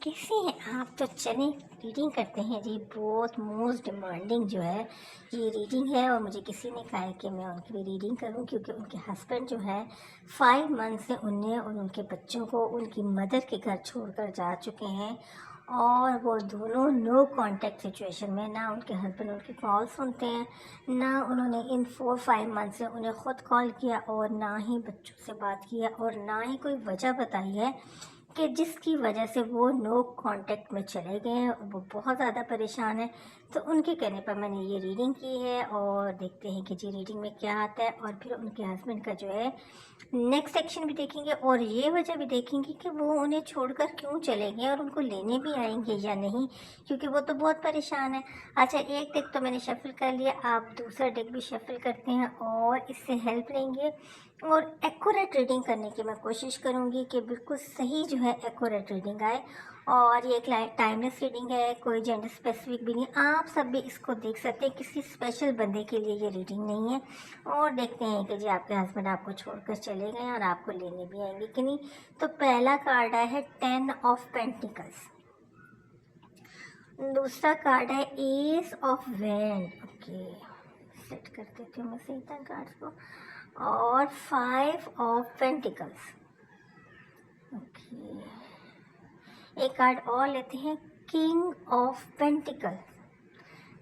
कैसे हैं आप? तो चलें रीडिंग करते हैं जी। बहुत मोस्ट डिमांडिंग जो है ये रीडिंग है, और मुझे किसी ने कहा है कि मैं उनकी भी रीडिंग करूं, क्योंकि उनके हस्बैंड जो है 5 मंथ से उन्हें और उनके बच्चों को उनकी मदर के घर छोड़कर जा चुके हैं, और वो दोनों नो कांटेक्ट सिचुएशन में। ना उनके हस्बैंड उनकी कॉल सुनते हैं, ना उन्होंने इन 4-5 मंथ से उन्हें ख़ुद कॉल किया, और ना ही बच्चों से बात किया, और ना ही कोई वजह बताई है कि जिसकी वजह से वो नो कांटेक्ट में चले गए हैं। वो बहुत ज़्यादा परेशान है। तो उनके कहने पर मैंने ये रीडिंग की है, और देखते हैं कि जी रीडिंग में क्या आता है, और फिर उनके हस्बैंड का जो है नेक्स्ट सेक्शन भी देखेंगे, और ये वजह भी देखेंगे कि वो उन्हें छोड़कर क्यों चले गए, और उनको लेने भी आएंगे या नहीं, क्योंकि वो तो बहुत परेशान है। अच्छा, एक डेक तो मैंने शफल कर लिया, आप दूसरा डेक भी शफल करते हैं और इससे हेल्प लेंगे, और एक्यूरेट रीडिंग करने की मैं कोशिश करूँगी कि बिल्कुल सही जो है एक्यूरेट रीडिंग आए। और ये एक टाइमलेस रीडिंग है, कोई जेंडर स्पेसिफिक भी नहीं, आप सब भी इसको देख सकते हैं, किसी स्पेशल बंदे के लिए ये रीडिंग नहीं है। और देखते हैं कि जी आपके हस्बैंड आपको छोड़कर चले गए और आपको लेने भी आएंगे कि नहीं। तो पहला कार्ड आया है 10 ऑफ पेंटिकल्स, दूसरा कार्ड है S of wand. Okay, set कर देती हूँ मैं सही तरह कार्ड्स को, और 5 ऑफ पेंटिकल्स। ओके, एक कार्ड और लेते हैं, किंग ऑफ पेंटिकल।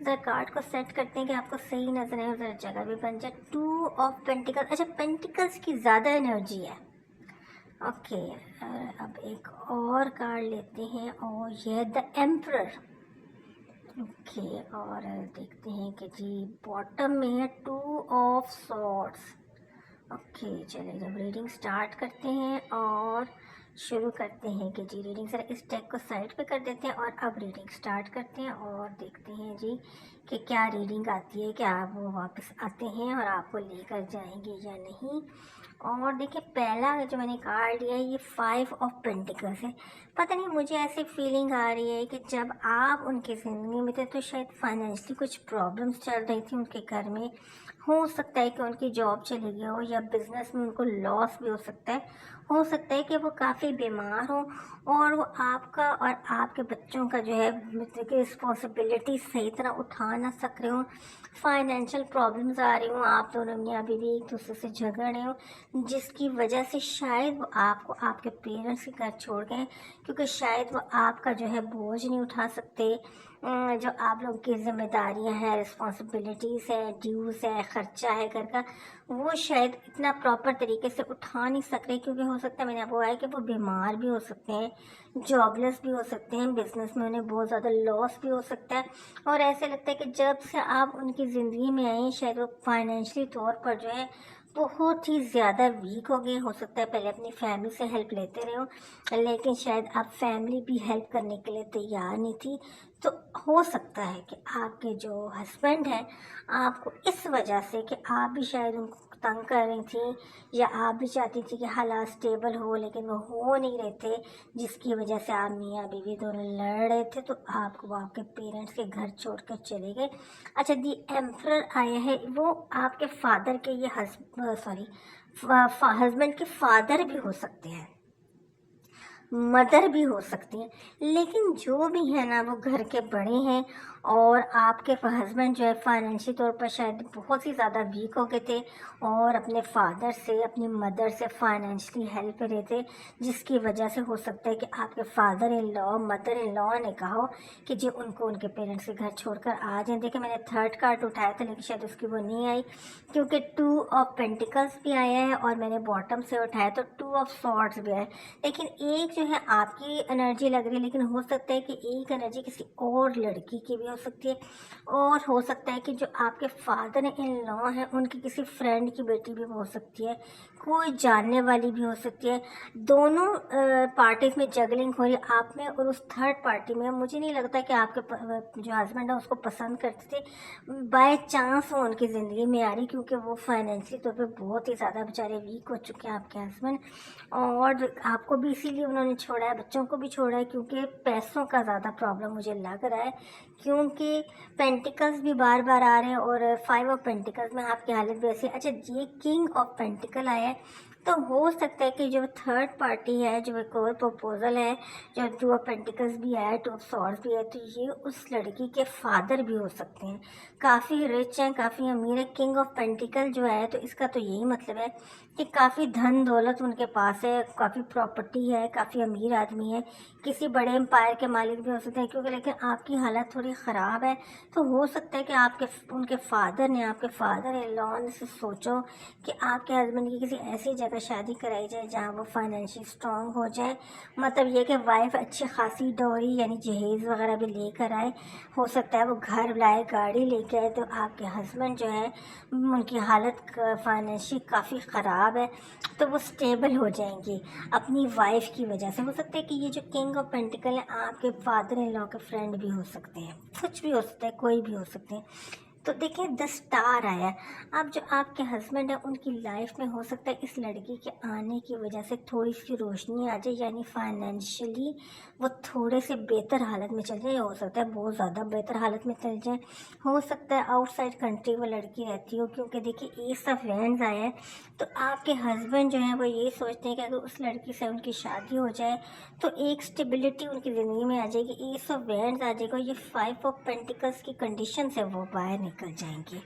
ज़रा कार्ड को सेट करते हैं कि आपको सही नजर आए, ज़रा जगह भी बन जाए। 2 ऑफ पेंटिकल। अच्छा, पेंटिकल्स की ज़्यादा एनर्जी है। ओके, अब एक और कार्ड लेते हैं, और यह द एम्परर। ओके, और देखते हैं कि जी बॉटम में है 2 ऑफ सॉर्ड्स। ओके, चलिए जब रीडिंग स्टार्ट करते हैं और शुरू करते हैं कि जी रीडिंग, सर इस टेक को साइड पे कर देते हैं, और अब रीडिंग स्टार्ट करते हैं और देखते हैं जी कि क्या रीडिंग आती है, कि आप वो वापस आते हैं और आपको लेकर जाएंगे या नहीं। और देखिए, पहला जो मैंने कार्ड लिया है ये 5 ऑफ पेंटिकल्स है। पता नहीं, मुझे ऐसी फीलिंग आ रही है कि जब आप उनकी ज़िंदगी में थे तो शायद फाइनेंशियली कुछ प्रॉब्लम्स चल रही थी उनके घर में। हो सकता है कि उनकी जॉब चली गई हो, या बिजनेस में उनको लॉस भी हो सकता है। हो सकता है कि वो काफ़ी बीमार हो, और वो आपका और आपके बच्चों का जो है मतलब कि रिस्पॉन्सिबिलिटी सही तरह उठा ना सक रहे हो। फाइनेंशियल प्रॉब्लम्स आ रही हूँ, आप दोनों मियाँ बीवी एक दूसरे से झगड़ रहे हो, जिसकी वजह से शायद वो आपको आपके पेरेंट्स के घर छोड़ गए, क्योंकि शायद वो आपका जो है बोझ नहीं उठा सकते। जो आप लोगों की जिम्मेदारियां हैं, रिस्पॉन्सिबिलिटीज़ है, ड्यूज़ है, ख़र्चा है घर का, वो शायद इतना प्रॉपर तरीके से उठा नहीं सक रहे, क्योंकि हो सकता है, मैंने आपको है कि वो बीमार भी हो सकते हैं, जॉबलेस भी हो सकते हैं, बिजनेस में उन्हें बहुत ज़्यादा लॉस भी हो सकता है। और ऐसे लगता है कि जब से आप उनकी ज़िंदगी में आए, शायद वो फाइनेंशियली तौर पर जो है बहुत ही ज़्यादा वीक हो गए। हो सकता है पहले अपनी फैमिली से हेल्प लेते रहे हो, लेकिन शायद आप फैमिली भी हेल्प करने के लिए तैयार नहीं थी। तो हो सकता है कि आपके जो हस्बैंड हैं, आपको इस वजह से कि आप भी शायद उनको तंग कर रही थी, या आप भी चाहती थी कि हालात स्टेबल हो, लेकिन वो हो नहीं रहे थे, जिसकी वजह से आप मियाँ बीवी दोनों लड़ रहे थे, तो आपको वो आपके पेरेंट्स के घर छोड़कर चले गए। अच्छा, दी एम्परर आया है, वो आपके फादर के ये हस्बैंड के फादर भी हो सकते हैं, मदर भी हो सकती हैं, लेकिन जो भी है ना, वो घर के बड़े हैं। और आपके हस्बैंड जो है फाइनेंशियल तौर पर शायद बहुत ही ज़्यादा वीक हो गए थे, और अपने फादर से, अपनी मदर से फाइनेंशियली हेल्प रहे थे, जिसकी वजह से हो सकता है कि आपके father in law, mother in law ने कहा हो कि जी उनको उनके पेरेंट्स के घर छोड़कर आ जाएं। देखिए, मैंने थर्ड कार्ड उठाया था, लेकिन शायद उसकी वो नहीं आई, क्योंकि 2 ऑफ पेंटिकल्स भी आया है, और मैंने बॉटम से उठाया तो 2 ऑफ सॉर्ड्स भी आया। लेकिन एक जो है आपकी एनर्जी लग रही है, लेकिन हो सकता है कि एक एनर्जी किसी और लड़की की भी हो सकती है, और हो सकता है कि जो आपके फादर इन लॉ हैं उनकी किसी फ्रेंड की बेटी भी हो सकती है, कोई जानने वाली भी हो सकती है। दोनों पार्टीज में जगलिंग हो रही है, आप में और उस थर्ड पार्टी में। मुझे नहीं लगता कि आपके जो हस्बैंड है उसको पसंद करते थे, बाय चांस वो उनकी ज़िंदगी में आ रही, क्योंकि वो फाइनेंशियली तौर पे बहुत ही ज़्यादा बेचारे वीक हो चुके हैं आपके हस्बैंड, और आपको भी इसीलिए उन्होंने छोड़ा है, बच्चों को भी छोड़ा है, क्योंकि पैसों का ज़्यादा प्रॉब्लम मुझे लग रहा है, क्योंकि पेंटिकल्स भी बार बार आ रहे हैं, और 5 ऑफ पेंटिकल्स में आपकी हालत भी ऐसी है। अच्छा, ये किंग ऑफ पेंटिकल आया है, تو ہو سکتا ہے کہ جو تھرڈ پارٹی ہے، جو ایک اور پروپوزل ہے، جو 2 آف پینٹیکلز بھی ہے، 2 آف سورڈز بھی ہے، تو یہ اس لڑکی کے فادر بھی ہو سکتے ہیں، کافی رچ ہیں، کافی امیر ہے۔ کنگ آف پینٹیکل جو ہے تو اس کا تو یہی مطلب ہے کہ کافی دھن دولت ان کے پاس ہے، کافی پراپرٹی ہے، کافی امیر آدمی ہے، کسی بڑے امپائر کے مالک بھی ہو سکتے ہیں، کیونکہ لیکن آپ کی حالت تھوڑی خراب ہے، تو ہو سکتا ہے کہ آپ کے ان کے فادر نے، آپ کے فادر ان لا نے سے سوچو کہ آپ کے ہسبینڈ کی کسی ایسی جگہ شادی کرائی جائے جہاں وہ فائنینشلی اسٹرانگ ہو جائے، مطلب یہ کہ وائف اچھی خاصی ڈوری یعنی جہیز وغیرہ بھی لے کر آئے، ہو سکتا ہے وہ گھر لائے، گاڑی لے کے آئے، تو آپ کے ہسبینڈ جو ہے ان کی حالت فائنینشلی کافی خراب ہے، تو وہ اسٹیبل ہو جائیں گی اپنی وائف کی وجہ سے۔ ہو سکتا ہے کہ یہ جو کنگ آف پینٹیکل ہے آپ کے فادر ان لا کے فرینڈ بھی ہو سکتے ہیں، کچھ بھی ہو سکتا ہے، کوئی بھی ہو سکتے ہیں۔ تو دیکھیں 10 اسٹار آیا ہے۔ اب جو آپ کے ہسبینڈ ہیں ان کی لائف میں ہو سکتا ہے اس لڑکی کے آنے کی وجہ سے تھوڑی سی روشنی آ جائے، یعنی فائنینشلی وہ تھوڑے سے بہتر حالت میں چل جائے، ہو سکتا ہے بہت زیادہ بہتر حالت میں چل جائے، ہو سکتا ہے آؤٹ سائڈ کنٹری وہ لڑکی رہتی ہو، کیونکہ دیکھیے ایس آف وینڈز آیا ہے، تو آپ کے ہسبینڈ جو ہیں وہ یہ سوچتے ہیں کہ اگر اس لڑکی سے ان کی شادی ہو جائے تو ایک اسٹیبلٹی ان کی زندگی میں آ جائے گی، ایس آف وینڈز آ جائے گا، یہ 5 آف پینٹیکلس کی کنڈیشن سے وہ باہر نکل جائیں گے۔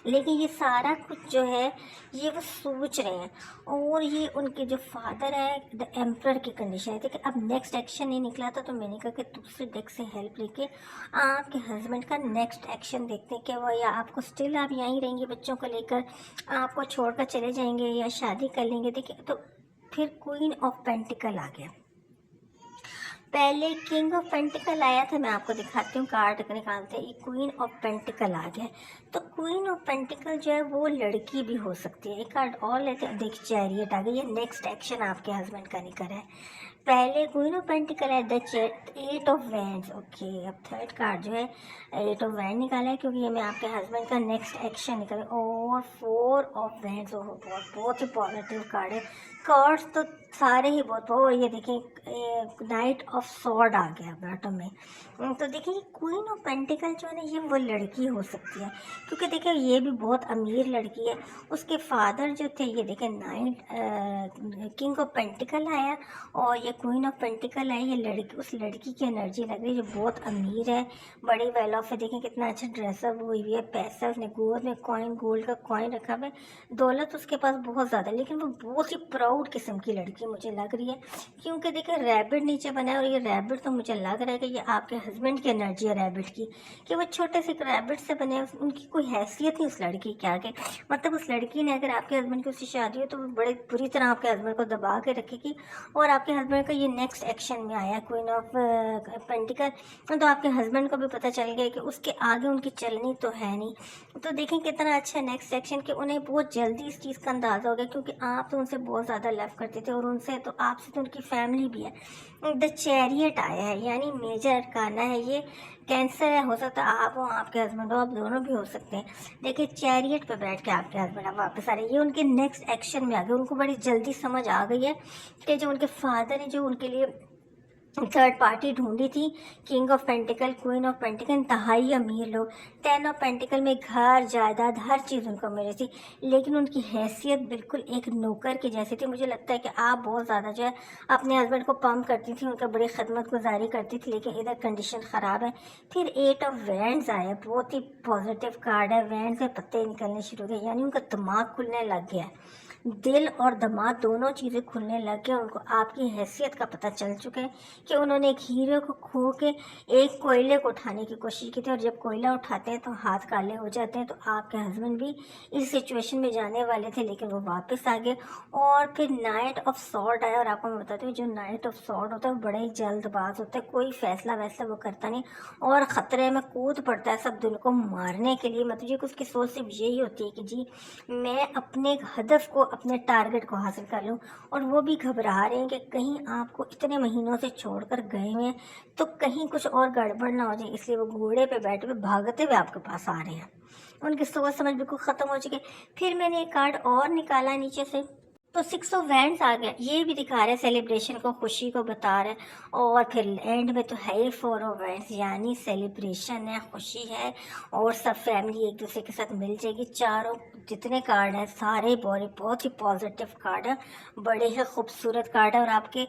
لیکن یہ سارا کچھ جو ہے یہ وہ سوچ رہے ہیں، اور یہ ان کے جو فادر ہے دا ایمپرر کی کنڈیشن ہے۔ دیکھیں اب نیکسٹ ایکشن نہیں نکلا تھا، تو میں نے کہا کہ دوسرے ڈیک سے ہیلپ لے کے آپ کے ہسبینڈ کا نیکسٹ ایکشن دیکھتے ہیں کہ وہ یا آپ کو اسٹل آپ یہیں رہیں گے بچوں کو لے کر، آپ کو چھوڑ کر چلے جائیں گے، یا شادی کر لیں گے۔ دیکھیں تو پھر کوئین آف پینٹیکل آ گیا، پہلے کنگ آف پینٹیکل آیا تھا، میں آپ کو دکھاتی ہوں، کارڈ نکالتے ہیں، یہ کوئین آف پینٹیکل آ گیا۔ تو کوئین آف پینٹیکل جو ہے وہ لڑکی بھی ہو سکتی ہے۔ ایک کارڈ اور لیتے ہیں، دیکھ چیریٹ آ گئی، یہ نیکسٹ ایکشن آپ کے ہسبینڈ کا نہیں کرا ہے۔ پہلے کوئین آف پینٹیکل ہے، دا 8 آف وینڈز، اوکے، اب تھرڈ کارڈ جو ہے 8 آف وینڈ نکالا ہے، کیونکہ یہ میں آپ کے ہسبینڈ کا نیکسٹ ایکشن نکالا، اور 4 آف وینڈز، بہت ہی پازیٹیو کارڈ ہے۔ کارڈس تو سارے ہی بہت، اور یہ دیکھیں نائٹ آف سورڈ آ گیا باٹم میں۔ تو دیکھیں یہ کوئین آف پینٹیکل جو ہے نا یہ وہ لڑکی ہو سکتی ہے، کیونکہ دیکھیں یہ بھی بہت امیر لڑکی ہے، اس کے فادر جو تھے، یہ دیکھیں کنگ آف پینٹیکل آیا اور یہ کوئین آف پینٹیکل ہے، یہ لڑکی، اس لڑکی کی انرجی لگ رہی ہے جو بہت امیر ہے، بڑی ویل آف ہے، دیکھیں کتنا اچھا ڈریس اپ ہوئی ہوئی ہے، پیسہ اس نے گود میں کوائن، گولڈ کا کوائن رکھا ہوا ہے، دولت اس کے پاس بہت زیادہ ہے، لیکن وہ بہت ہی پراؤڈ قسم کی لڑکی مجھے لگ رہی ہے، کیونکہ دیکھیں ریبٹ نیچے بنا ہے، اور یہ ریبٹ تو مجھے لگ رہا ہے کہ یہ آپ کے ہسبینڈ کی انرجی ہے ریبٹ کی، کہ وہ چھوٹے سے ریبٹ سے بنے، ان کی کوئی حیثیت نہیں اس لڑکی کے آگے، مطلب اس لڑکی نے اگر آپ کے ہسبینڈ کی اس سے شادی ہو تو وہ بڑے بری طرح آپ کے ہسبینڈ کو دبا کے رکھے گی، اور آپ کے ہسبینڈ کا یہ نیکسٹ ایکشن میں آیا کوئین آف پینٹیکل، تو آپ کے ہسبینڈ کو بھی پتہ چل گیا کہ اس کے آگے ان کی چلنی تو ہے نہیں، تو دیکھیں کتنا اچھا نیکسٹ ایکشن کہ انہیں بہت جلدی اس چیز کا اندازہ ہو گیا، کیونکہ آپ تو ان سے بہت زیادہ لو کرتے تھے، اور ان سے تو آپ سے تو ان کی فیملی بھی ہے۔ دا چیریٹ آیا ہے، یعنی میجر ارکانہ ہے، یہ کینسر ہے، ہو سکتا ہے آپ ہو، آپ کے ہسبینڈ ہو، آپ دونوں بھی ہو سکتے ہیں۔ دیکھیں چیریٹ پہ بیٹھ کے آپ کے ہسبینڈ اب واپس آ رہے ہیں، یہ ان کے نیکسٹ ایکشن میں آ گئے، ان کو بڑی جلدی سمجھ آ گئی ہے کہ جو ان کے فادر ہیں، جو ان کے لیے تھرڈ پارٹی ڈھونڈی تھی، کنگ آف پینٹیکل، کوئین آف پینٹیکل، انتہائی امیر لوگ، 10 آف پینٹیکل میں گھر جائیداد ہر چیز ان کو ملی تھی، لیکن ان کی حیثیت بالکل ایک نوکر کی جیسی تھی۔ مجھے لگتا ہے کہ آپ بہت زیادہ جو ہے اپنے ہسبینڈ کو پمپ کرتی تھی، ان کا بڑی خدمت گزاری کرتی تھی، لیکن ادھر کنڈیشن خراب ہے۔ پھر 8 آف وینڈز آیا، بہت ہی پازیٹیو کارڈ ہے، وینڈ سے پتے نکلنے شروع ہوئے، یعنی ان کا دماغ کھلنے لگ گیا ہے، دل اور دماغ دونوں چیزیں کھلنے لگ گئے، ان کو آپ کی حیثیت کا پتہ چل چکا ہے کہ انہوں نے ایک ہیرے کو کھو کے ایک کوئلے کو اٹھانے کی کوشش کی تھی، اور جب کوئلہ اٹھاتے ہیں تو ہاتھ کالے ہو جاتے ہیں، تو آپ کے ہسبینڈ بھی اس سچویشن میں جانے والے تھے، لیکن وہ واپس آ گئے۔ اور پھر نائٹ آف سورڈ آیا، اور آپ کو میں بتاتی ہوں جو نائٹ آف سورڈ ہوتا ہے وہ بڑے ہی جلد باز ہوتا ہے، کوئی فیصلہ ویسلا وہ کرتا نہیں، اور خطرے میں کود پڑتا ہے سب دل کو مارنے کے لیے، مطلب یہ اس کی سوچ صرف یہی ہوتی ہے کہ جی میں اپنے ہدف کو، اپنے ٹارگٹ کو حاصل کر لوں، اور وہ بھی گھبرا رہے ہیں کہ کہیں آپ کو اتنے مہینوں سے چھوڑ کر گئے ہوئے تو کہیں کچھ اور گڑبڑ نہ ہو جائے، اس لیے وہ گھوڑے پہ بیٹھے ہوئے بھاگتے ہوئے آپ کے پاس آ رہے ہیں، ان کی سوچ سمجھ بالکل ختم ہو چکی ہے۔ پھر میں نے ایک کارڈ اور نکالا نیچے سے، तो 6 ऑफ वैंड्स आ गया, ये भी दिखा रहा है सेलिब्रेशन को, खुशी को बता रहा है। और फिर एंड में तो है ही 4 ऑफ वैंड्स, यानी सेलिब्रेशन है, खुशी है, और सब फैमिली एक दूसरे के साथ मिल जाएगी। चारों जितने कार्ड हैं सारे बहुत ही पॉजिटिव कार्ड है, बड़े ही खूबसूरत कार्ड है। और आपके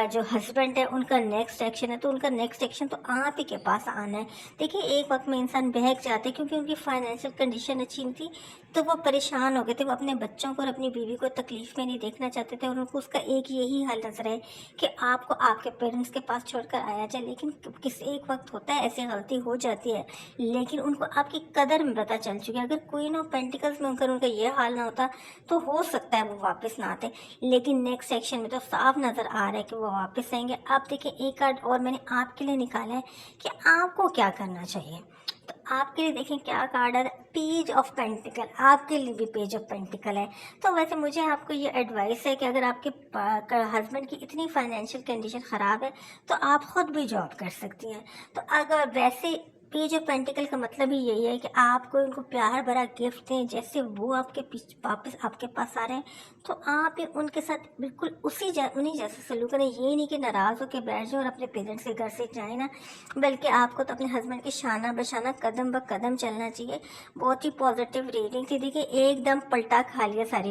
जो हस्बैंड है उनका नेक्स्ट एक्शन है, तो उनका नेक्स्ट एक्शन तो आप ही के पास आना है। देखिए एक वक्त में इंसान बहक जाते क्योंकि उनकी फाइनेंशियल कंडीशन अच्छी नहीं थी, तो वो परेशान हो गए थे, वो अपने बच्चों को और अपनी बीवी को तकलीफ में नहीं देखना चाहते थे, और उनको उसका एक यही हल नजर है कि आपको आपके पेरेंट्स के पास छोड़कर आया जाए। लेकिन किस एक वक्त होता है ऐसी गलती हो जाती है, लेकिन उनको आपकी कदर में पता चल चुकी है। अगर क्वीन ऑफ पेंटिकल्स में अगर उनका ये हाल ना होता तो हो सकता है वो वापस ना आते, लेकिन नेक्स्ट सेक्शन में तो साफ नज़र आ रहा है कि वो वापस आएंगे। आप देखिए एक कार्ड और मैंने आपके लिए निकाला है कि आपको क्या करना चाहिए। तो आपके लिए देखें क्या कार्ड है, पेज ऑफ पेंटिकल, आपके लिए भी पेज ऑफ पेंटिकल है। तो वैसे मुझे आपको ये एडवाइस है कि अगर आपके हस्बैंड की इतनी फाइनेंशियल कंडीशन ख़राब है तो आप ख़ुद भी जॉब कर सकती हैं। तो अगर वैसे पेज ऑफ पेंटिकल का मतलब ही यही है कि आपको उनको प्यार भरा गिफ्ट दें, जैसे वो आपके वापस आपके पास आ रहे हैं तो आप भी उनके साथ बिल्कुल उन्हीं जैसे सलूक करें। ये नहीं कि नाराज़ होकर बैठ जाए और अपने पेरेंट्स के घर से जाए ना, बल्कि आपको तो अपने हस्बैंड के शाना बशाना कदम ब कदम चलना चाहिए। बहुत ही पॉजिटिव रीडिंग थी, देखिए एकदम पलटा खा लिया सारी